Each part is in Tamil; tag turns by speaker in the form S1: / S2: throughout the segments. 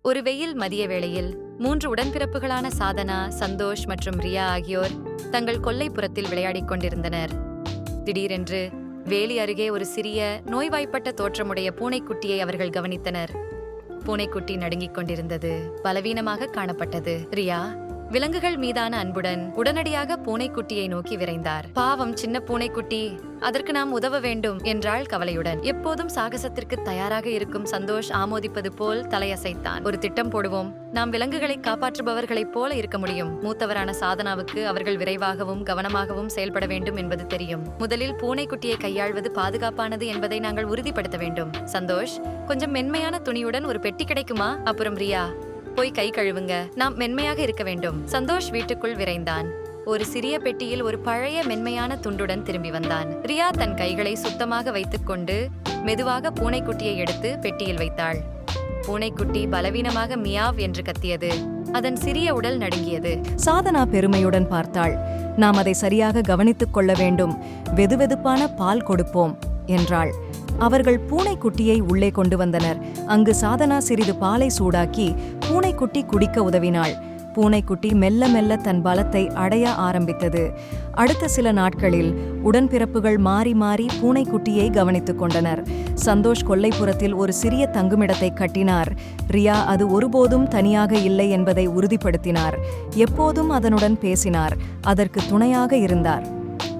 S1: ஒரு வெயில் மதிய வேளையில் 3 உடன்பிறப்புகளான சாதனா, சந்தோஷ் மற்றும் ரியா ஆகியோர் தங்கள் கொல்லைப்புறத்தில் விளையாடிக் கொண்டிருந்தனர். திடீரென்று வேலி அருகே ஒரு சிறிய நோய்வாய்ப்பட்ட தோற்றமுடைய பூனைக்குட்டியை அவர்கள் கவனித்தனர். பூனைக்குட்டி நடுங்கிக் கொண்டிருந்தது, பலவீனமாக காணப்பட்டது. ரியா விலங்குகள் மீதான அன்புடன் உடனடியாக பூனைக்குட்டியை நோக்கி விரைந்தார். பாவம் சின்ன பூனைக்குட்டி, அதற்கு நாம் உதவ வேண்டும் என்றாள் கவலையுடன். எப்போதும் சாகசத்திற்கு தயாராக இருக்கும் சந்தோஷ் ஆமோதிப்பது போல் தலையசைத்தான். ஒரு திட்டம் போடுவோம், நாம் விலங்குகளை காப்பாற்றுபவர்களைப் போல இருக்க முடியும். மூத்தவரான சாதனாவுக்கு அவர்கள் விரைவாகவும் கவனமாகவும் செயல்பட வேண்டும் என்பது தெரியும். முதலில் பூனைக்குட்டியை கையாள்வது பாதுகாப்பானது என்பதை நாங்கள் உறுதிப்படுத்த வேண்டும். சந்தோஷ், கொஞ்சம் மென்மையான துணியுடன் ஒரு பெட்டி கிடைக்குமா? அப்புறம் ரியா, போய் கை கழுவுங்க, நாம் மென்மையாக இருக்க வேண்டும். சந்தோஷ் வீட்டுக்குள் விரைந்தான். ஒரு சிறிய பெட்டியில் ஒரு பழைய மென்மையான துண்டுடன் திரும்பி வந்தான். ரியா தன் கைகளை சுத்தமாக வைத்துக் கொண்டு மெதுவாக பூனைக்குட்டியை எடுத்து பெட்டியில் வைத்தாள். பூனைக்குட்டி பலவீனமாக மியாவ் என்று கத்தியது. அதன் சிறிய உடல் நடுங்கியது.
S2: சாதனா பெருமையுடன் பார்த்தாள். நாம் அதை சரியாக கவனித்துக் கொள்ள வேண்டும். வெதுவெதுப்பான பால் கொடுப்போம் என்றாள். அவர்கள் பூனைக்குட்டியை உள்ளே கொண்டு வந்தனர். அங்கு சாதனா சிறிது பாலை சூடாக்கி பூனைக்குட்டி குடிக்க உதவினாள். பூனைக்குட்டி மெல்ல மெல்ல தன் பலத்தை அடைய ஆரம்பித்தது. அடுத்த சில நாட்களில் உடன்பிறப்புகள் மாறி மாறி பூனைக்குட்டியை கவனித்துக் கொண்டனர். சந்தோஷ் கொல்லைப்புறத்தில் ஒரு சிறிய தங்குமிடத்தை கட்டினார். ரியா அது ஒருபோதும் தனியாக இல்லை என்பதை உறுதிப்படுத்தினார். எப்போதும் அதனுடன் பேசினார், அதற்கு துணையாக இருந்தார்.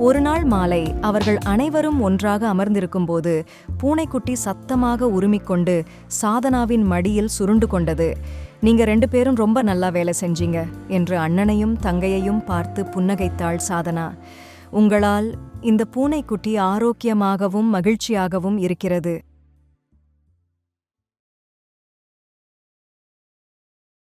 S2: ஒரு நாள் மாலை அவர்கள் அனைவரும் ஒன்றாக அமர்ந்திருக்கும் போது பூனைக்குட்டி சத்தமாக உருமிக்கொண்டு சாதனாவின் மடியில் சுருண்டு கொண்டது. நீங்க 2 பேரும் ரொம்ப நல்லா வேலை செஞ்சீங்க என்று அண்ணனையும் தங்கையையும் பார்த்து புன்னகைத்தாள் சாதனா. உங்களால் இந்த பூனைக்குட்டி ஆரோக்கியமாகவும் மகிழ்ச்சியாகவும் இருக்கிறது.